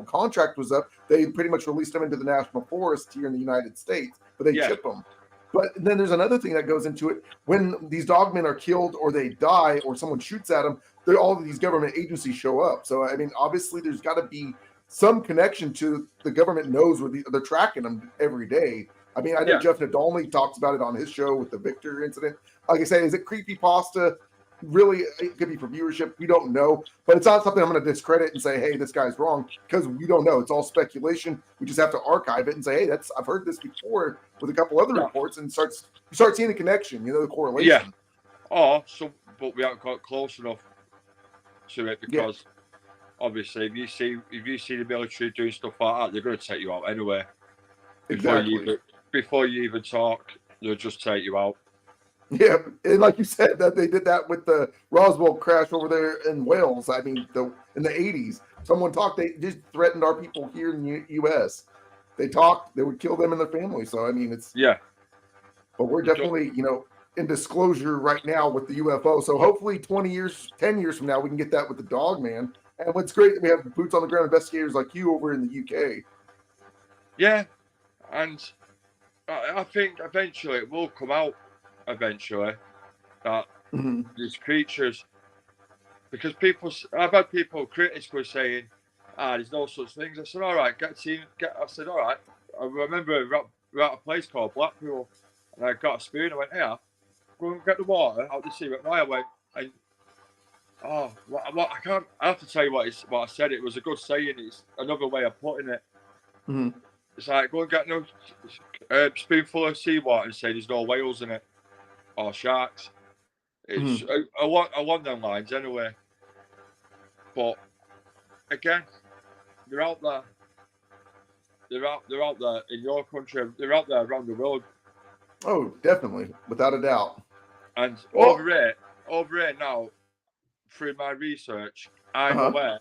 contract was up, they pretty much released them into the national forest here in the United States. But they chip them. But then there's another thing that goes into it. When these dogmen are killed or they die or someone shoots at them, all of these government agencies show up. So, I mean, obviously there's got to be some connection to the government knows where they're tracking them every day. I mean, I know Jeff Nadolny talks about it on his show with the Victor incident. Like I say, is it creepypasta? Really, it could be for viewership. We don't know. But it's not something I'm going to discredit and say, hey, this guy's wrong, because we don't know. It's all speculation. We just have to archive it and say, hey, I've heard this before with a couple other reports, and you start seeing the connection, the correlation. Yeah. But we haven't got close enough to it because obviously if you see the military doing stuff like that, they're going to take you out anyway. Before you even talk, they'll just take you out. Yeah, and like you said, that they did that with the Roswell crash over there in Wales. I mean, in the 80s, someone talked. They just threatened our people here in the U.S. They talked. They would kill them and their family. So I mean, But we're definitely, in disclosure right now with the UFO. So hopefully 10 years from now, we can get that with the Dogman. And what's great that we have boots on the ground investigators like you over in the UK. Yeah, and I think eventually it will come out. That these creatures, because I've had people critics were saying, there's no such things. I said, all right, I said, all right. I remember we're at a place called Blackpool, and I got a spoon. I went, hey, go and get the water out the sea. I went, and what I can't. I have to tell you what I said. It was a good saying. It's another way of putting it. Mm-hmm. It's like go and get a spoonful of seawater and say there's no whales in it. Or sharks. It's along them lines anyway. But again, they're out there. They're out there in your country. They're out there around the world. Oh, definitely, without a doubt. And over here now, through my research, I know where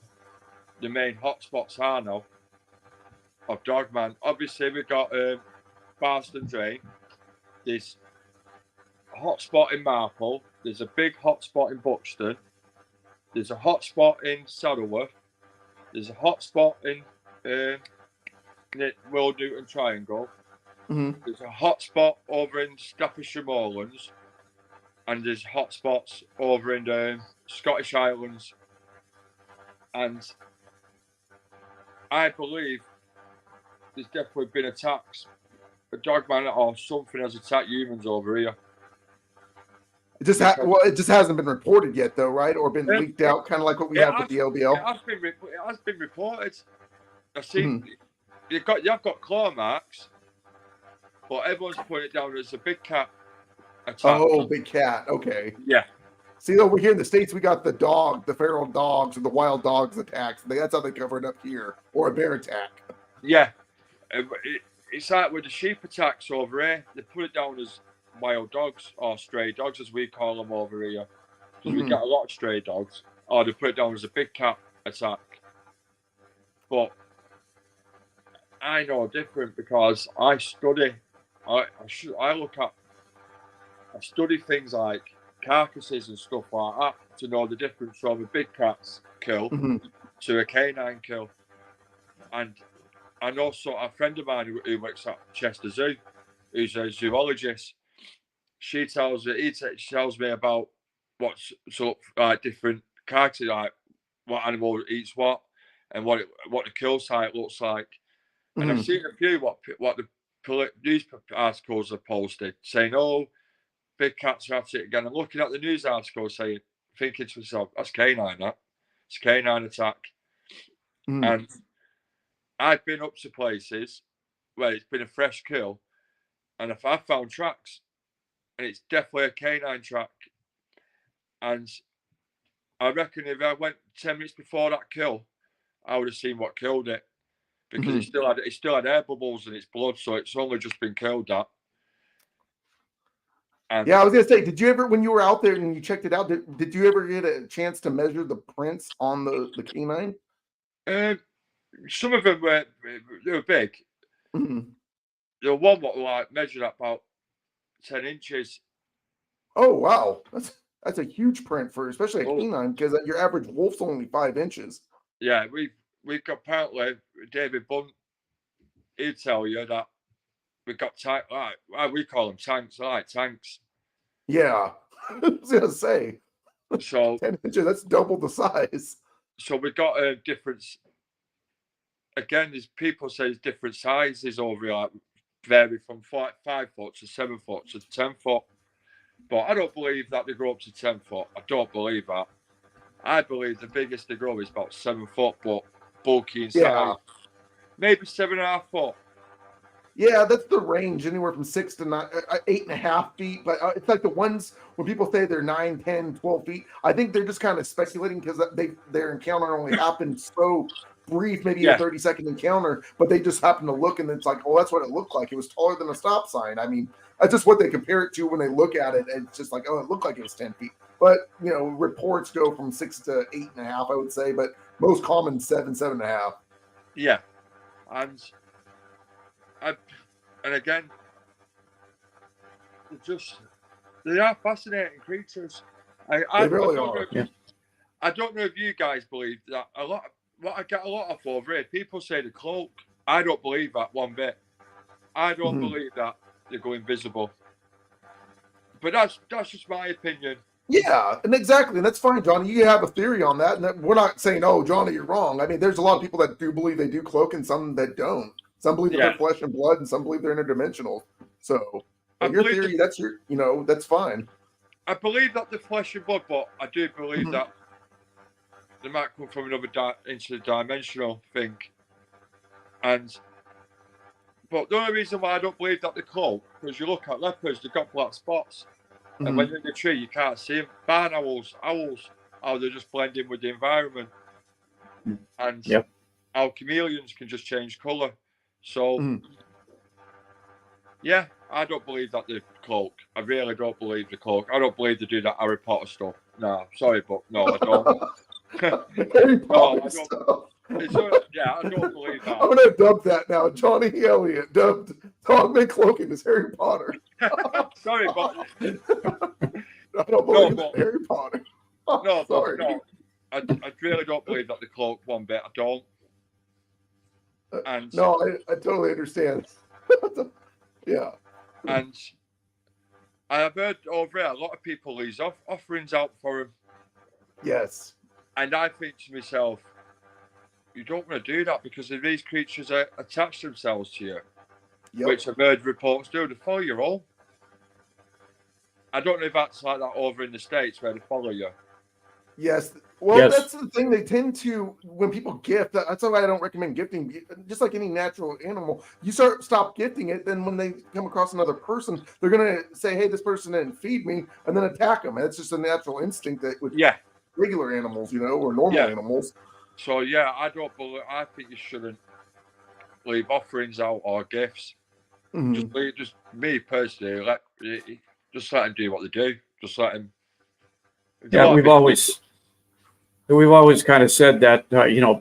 the main hotspots are now of Dogman. Obviously, we've got Barston Drain. There's hotspot in Marple. There's a big hotspot in Buxton. There's a hotspot in Saddleworth. There's a hotspot in Will Newton Triangle. There's a hotspot over in Staffordshire Moorlands, and there's hotspots over in the Scottish Islands. And I believe there's definitely been attacks. A dogman or something has attacked humans over here. It just it just hasn't been reported yet, though, right? Or been leaked out, kind of like what we have with the LBL. It has been reported. I've seen you've got claw marks, but everyone's putting it down as a big cat attack. Oh, big cat. Okay. Yeah. See, over here in the States, we got the feral dogs, or the wild dogs attacks. That's how they cover it up here, or a bear attack. Yeah. It's like with the sheep attacks over here, they put it down as wild dogs or stray dogs, as we call them over here. Because we get a lot of stray dogs. Or they put it down as a big cat attack. But I know different because I study. I study things like carcasses and stuff like that to know the difference from a big cat's kill to a canine kill. And I know a friend of mine who works at Chester Zoo, who's a zoologist. She tells me about what's different carcasses, like what animal eats what, and what the kill site looks like. And I've seen a few what the news articles have posted saying, "Oh, big cats are at it again." I'm looking at the news articles thinking to myself, "That's canine. It's a canine attack." And I've been up to places where it's been a fresh kill, and if I've found tracks, and it's definitely a canine track, and I reckon if I went 10 minutes before that kill, I would have seen what killed it, because it still had air bubbles in its blood, so it's only just been killed. That. And yeah, I was gonna say, did you ever, when you were out there and you checked it out, did you ever get a chance to measure the prints on the canine? Some of them were big. The one that like measured about 10 inches. Oh wow, that's a huge print for especially a canine, because your average wolf's only 5 inches. Yeah, we've got, apparently David Bunt, he'd tell you that we've got we call them tanks. I like tanks. Yeah, I was gonna say. So 10 inches, that's double the size. So we've got a difference. Again, there's people say there's different sizes over here, like vary from 5 foot to 7 foot to 10 foot. But I don't believe that they grow up to 10 foot. I don't believe that. I believe the biggest they grow is about 7 foot, but bulky inside. Yeah. Maybe 7.5 foot. Yeah, that's the range, anywhere from 6 to 8.5 feet. But it's like the ones when people say they're 9, 10, 12 feet. I think they're just kind of speculating because their encounter only happened so brief, maybe a 30-second encounter, but they just happen to look and it's like, oh, that's what it looked like. It was taller than a stop sign. I mean, that's just what they compare it to when they look at it. And it's just like, oh, it looked like it was 10 feet. But, you know, reports go from 6 to 8.5, I would say, but most common 7, 7.5. Yeah. And again, they are fascinating creatures. They really are. I don't know if you guys believe that what I get a lot of over here, people say the cloak. I don't believe that one bit. I don't believe that they go invisible. But that's just my opinion. Yeah, and exactly, and that's fine, Johnny. You have a theory on that, and we're not saying, "Oh, Johnny, you're wrong." I mean, there's a lot of people that do believe they do cloak, and some that don't. Some believe they're flesh and blood, and some believe they're interdimensional. So, your theory, that's fine. I believe that the flesh and blood, but I do believe that they might come from another interdimensional thing. But the only reason why I don't believe that they cloak, because you look at leopards, they've got black spots. And when you're in the tree, you can't see them. Barn owls, they just blend in with the environment. And our chameleons can just change colour. So, I don't believe that they cloak. I really don't believe they cloak. I don't believe they do that Harry Potter stuff. No, sorry, but no, I don't. Harry Potter stuff. I don't believe that. I'm going to dub that now. Jonny Elliot dubbed Dogman cloaking as Harry Potter. Sorry, but I don't believe Harry Potter. No, sorry. No. I really don't believe that the cloak one bit. I don't. And no, I totally understand. Yeah. And I have heard over here a lot of people leave offerings out for him. Yes. And I think to myself, you don't want to do that, because if these creatures attach themselves to you, which I've heard reports do, they follow you all. I don't know if that's like that over in the States where they follow you. Yes. Well, Yes. that's the thing. They tend to, when people gift, that's why I don't recommend gifting. Just like any natural animal, you stop gifting it, then when they come across another person, they're gonna say, "Hey, this person didn't feed me," and then attack them. And it's just a natural instinct that with Yeah. regular animals, or normal animals. So yeah, I think you shouldn't leave offerings out or gifts. Mhm. Just me personally, just let them do what they do. Just let them. Yeah, we've always kind of said that,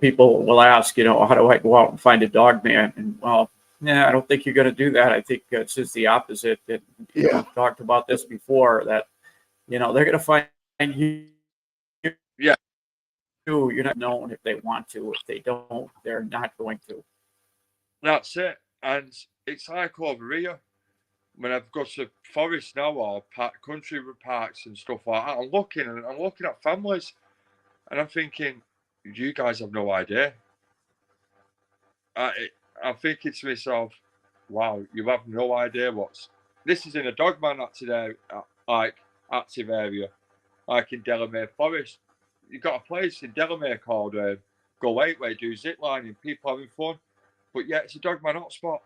people will ask, how do I go out and find a dog man? And well, I don't think you're going to do that. I think it's just the opposite. That we've talked about this before. That they're going to find you. Yeah. You're not known if they want to. If they don't, they're not going to. That's it. And it's like over here. When I've got to forest now or country parks and stuff like that, I'm looking at families, and I'm thinking, you guys have no idea. I'm thinking to myself, wow, you have no idea this is in a Dogman active area, like in Delamere Forest. You've got a place in Delamere called Go 8 where you do zip lining, people having fun, but yeah, it's a Dogman hotspot.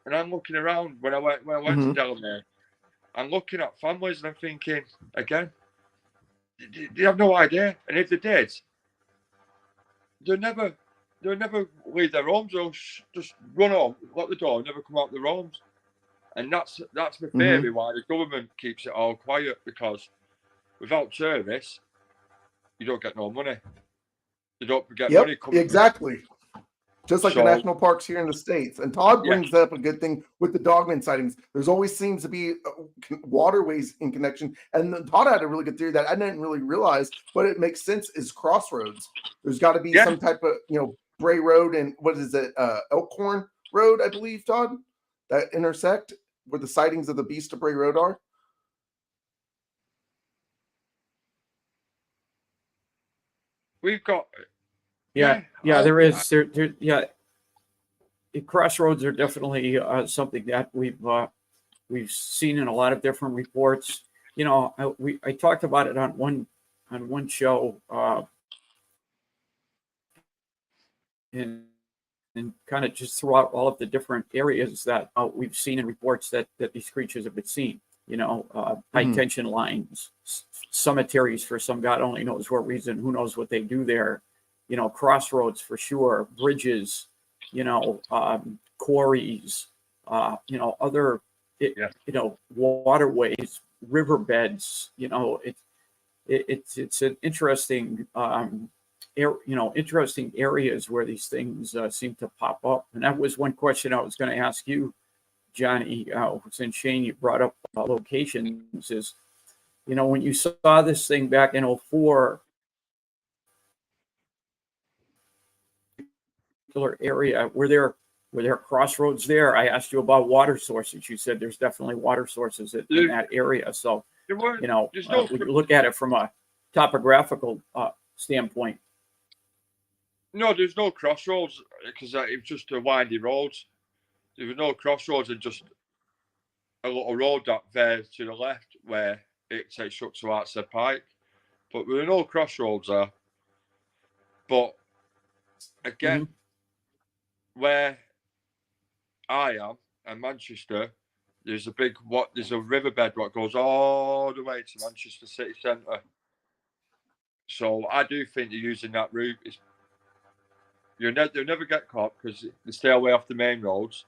And I'm looking around when I went to Delamere. I'm looking at families and I'm thinking, again, they have no idea. And if they did, they'll never leave their homes. They'll just run home, lock the door, never come out their homes. And that's my theory why the government keeps it all quiet, because without service, you don't get no money. You don't get money coming. Exactly. Just like the national parks here in the States. And Todd brings up a good thing with the Dogman sightings. There's always seems to be waterways in connection. And Todd had a really good theory that I didn't really realize, but it makes sense, is crossroads. There's got to be some type of, Bray Road and what is it? Elkhorn Road, I believe, Todd, that intersect where the sightings of the Beast of Bray Road are. We've got... there is. Crossroads are definitely something that we've seen in a lot of different reports. I talked about it on one show, and kind of just throughout all of the different areas that we've seen in reports that these creatures have been seen. High tension lines, cemeteries for some God only knows what reason, who knows what they do there. Crossroads for sure, bridges, quarries, other, waterways, riverbeds. It's an interesting, interesting areas where these things seem to pop up. And that was one question I was going to ask you, Johnny, since Shane, you brought up locations, is, when you saw this thing back in 2004, area, were there crossroads there? I asked you about water sources. You said there's definitely water sources in that area. So, when you look at it from a topographical standpoint. No, there's no crossroads, because it was just a windy road. There was no crossroads, and just a little road up there to the left where it takes up to Artshead Pike. But there were no crossroads there. But again, where I am in Manchester, there's a riverbed that goes all the way to Manchester city centre. So I do think you're using that route. They'll never get caught because they stay away off the main roads.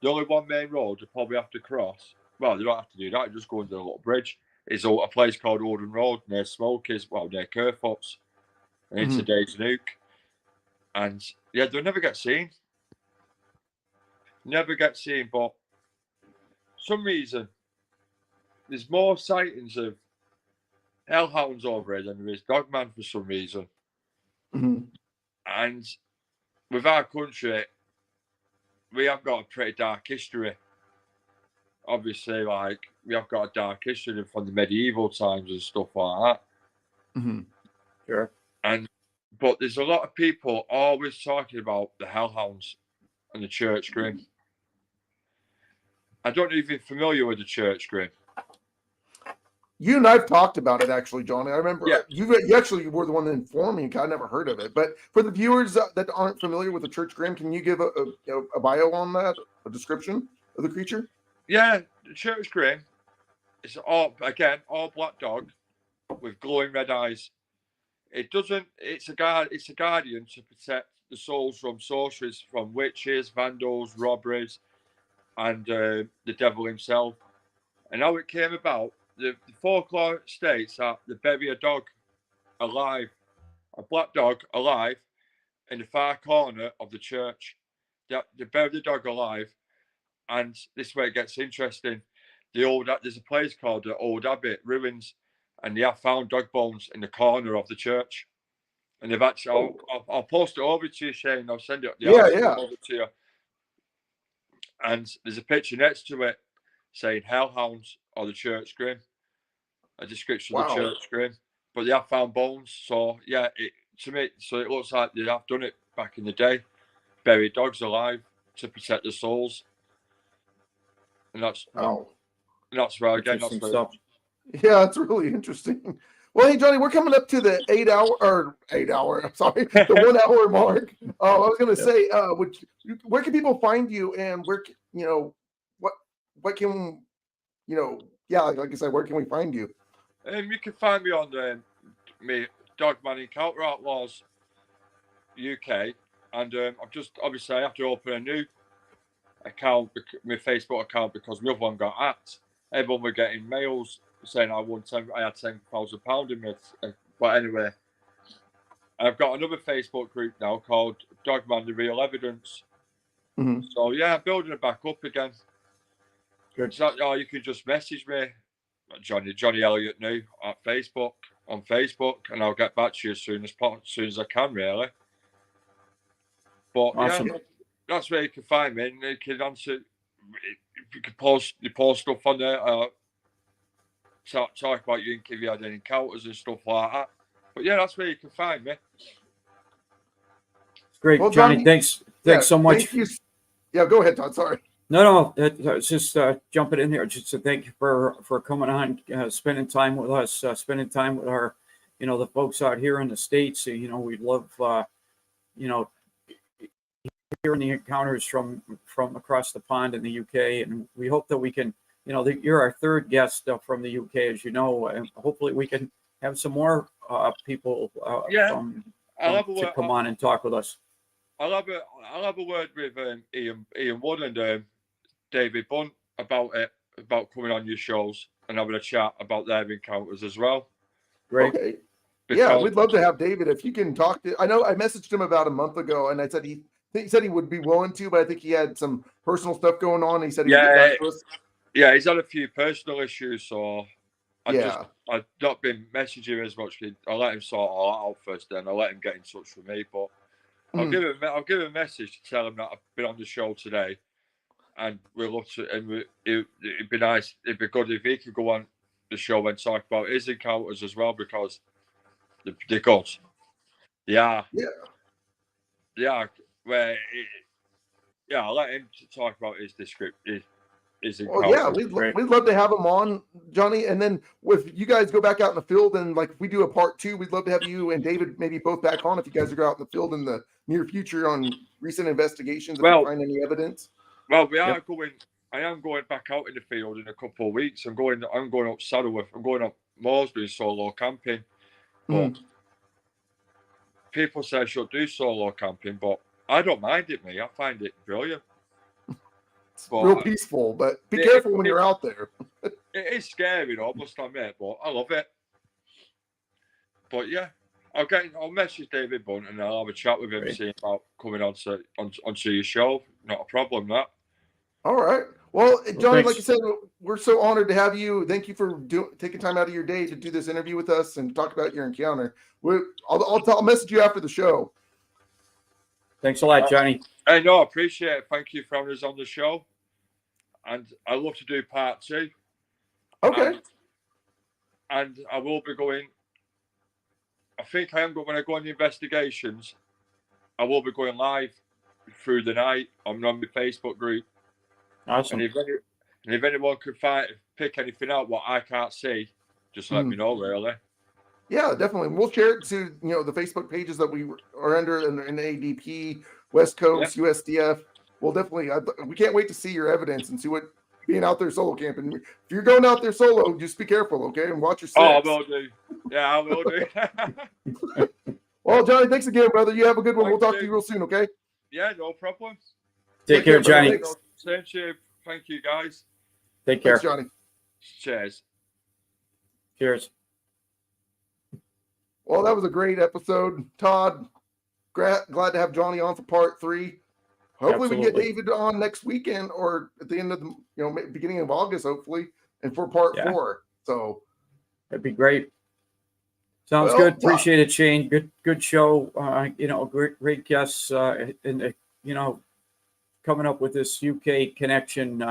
The only one main road they probably have to cross. Well, they don't have to do that. Just go under a little bridge. Is a place called Oldham Road near Smokies, near Kerfoot's, and into Dave's Nuke. And they'll never get seen. Never get seen, but some reason there's more sightings of hellhounds over here than there is Dogman for some reason. And with our country, we have got a pretty dark history. Obviously, we have got a dark history from the medieval times and stuff like that. Sure. But there's a lot of people always talking about the hellhounds and the Church Grim. I don't know if you're familiar with the Church Grim. You and I've talked about it actually, Johnny. I remember Yeah. you actually were the one that informed me. I never heard of it. But for the viewers that aren't familiar with the Church Grim, can you give a bio on that, a description of the creature? Yeah, the Church Grim. It's all black dog with glowing red eyes. It doesn't. It's a guard. It's a guardian to protect the souls from sorceries, from witches, vandals, robberies, and the devil himself. And how it came about, the folklore states that they bury a dog alive, a black dog alive, in the far corner of the church. They bury the dog alive, and this is where it gets interesting. There's a place called the Old Abbey Ruins, and they have found dog bones in the corner of the church. And they've actually, I'll post it over to you, Shane. I'll send it over to you. And there's a picture next to it saying Hellhounds or the Church Grim, a description of the Church Grim. But they have found bones, so yeah, to me, so it looks like they have done it back in the day, buried dogs alive to protect the souls, and that's where again. That's where, yeah, it's really interesting. Well, hey, Johnny, we're coming up to the 8 hour. I'm sorry, the 1 hour mark. I was going to say, where can people find you, and where, what can, like I said, where can we find you? You can find me on me Dogman Encounter Outlaws UK, and I've just obviously I have to open a new account, my Facebook account, because my other one got hacked. Everyone were getting mails saying I had £10,000 in it. But anyway, I've got another Facebook group now called Dogman the Real Evidence. Mm-hmm. So yeah, I'm building it back up again. Good. So, you can just message me, Jonny Elliot now on Facebook, and I'll get back to you as soon as I can, really. But awesome. Yeah, that's where you can find me, and you can answer. You can post stuff on there. Talk about if you had any encounters and stuff like that. But yeah, that's where you can find me. Great, well, Johnny. Thanks so much. Thank you. Yeah, go ahead, Todd. Sorry. No, it's just jumping in here. Just to thank you for coming on, spending time with us, spending time with our, the folks out here in the States. We'd love, hearing the encounters from across the pond in the UK, and we hope that we can. You're our third guest from the UK, as you know, and hopefully we can have some more people to come on and talk with us. I'll have a word with Ian Wood and David Bunt about coming on your shows and having a chat about their encounters as well. Great. Okay. Yeah, we'd love to have David. If you can talk to, I know I messaged him about a month ago, and I said he said he would be willing to, but I think he had some personal stuff going on. He said he'd get back to us. Yeah, he's had a few personal issues, so I've not been messaging him as much. I'll let him sort all that out first, then I'll let him get in touch with me. But I'll give him a message to tell him that I've been on the show today, and we'll love to. And it'd be nice. It'd be good if he could go on the show and talk about his encounters as well, because they're good. Yeah. I'll let him talk about his description. Well, yeah, we'd love to have him on, Johnny. And then if you guys go back out in the field and like if we do a part 2, we'd love to have you and David maybe both back on if you guys are out in the field in the near future on recent investigations. If you find any evidence. Well, I am going back out in the field in a couple of weeks. I'm going up Saddleworth. I'm going up Moresby solo camping. But people say I should do solo camping, but I don't mind it, me. I find it brilliant. It's real peaceful, but be careful when you're out there. It is scary, though, I must admit, but I love it. But yeah, I'll message David Bunt and I'll have a chat with him, see about coming onto your show. Not a problem, that. All right. Well, Johnny, like I said, we're so honored to have you. Thank you for taking time out of your day to do this interview with us and talk about your encounter. I'll message you after the show. Thanks a lot, Johnny. I appreciate it. Thank you for having us on the show. And I'd love to do part 2. Okay. And I will be going. I think I am going, when I go on the investigations, I will be going live through the night. I'm on my Facebook group. Awesome. And if anyone could pick anything out what I can't see, just let me know, really. Yeah, definitely. We'll share it to the Facebook pages that we are under in ADP, West Coast, USDF. We'll definitely. We can't wait to see your evidence and see what being out there solo camping. If you're going out there solo, just be careful, okay, and watch your six. Oh, I will do. Yeah, I will do. Well, Johnny, thanks again, brother. You have a good one. We'll talk to you real soon, okay? Yeah, no problem. Take care, Johnny. Same shape. Thank you, guys. Take care. Thanks, Johnny. Cheers. Cheers. Well, that was a great episode. Todd, glad to have Johnny on for part 3. Hopefully we can get David on next weekend or at the end of the beginning of August, hopefully, and for part 4. So that'd be great. Sounds good. Appreciate it, Shane. Good show. Great guests. And coming up with this UK connection.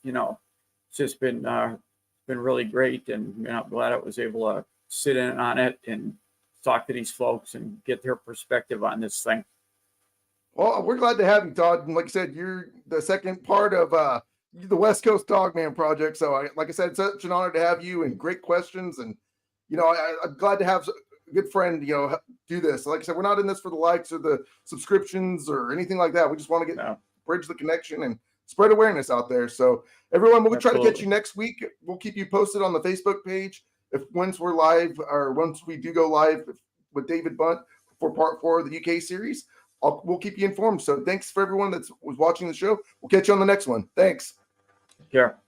It's just been really great, and I'm glad I was able to sit in on it and talk to these folks and get their perspective on this thing. Well, we're glad to have you, Todd. And like I said, you're the second part of the West Coast Dogman project. So, like I said, it's such an honor to have you and great questions. And, I'm glad to have a good friend, do this. Like I said, we're not in this for the likes or the subscriptions or anything like that. We just want to bridge the connection and spread awareness out there. So, everyone, we'll try to catch you next week. We'll keep you posted on the Facebook page once we're live or once we do go live with David Bunt for part 4 of the UK series. We'll keep you informed. So thanks for everyone that was watching the show. We'll catch you on the next one. Thanks. Take care.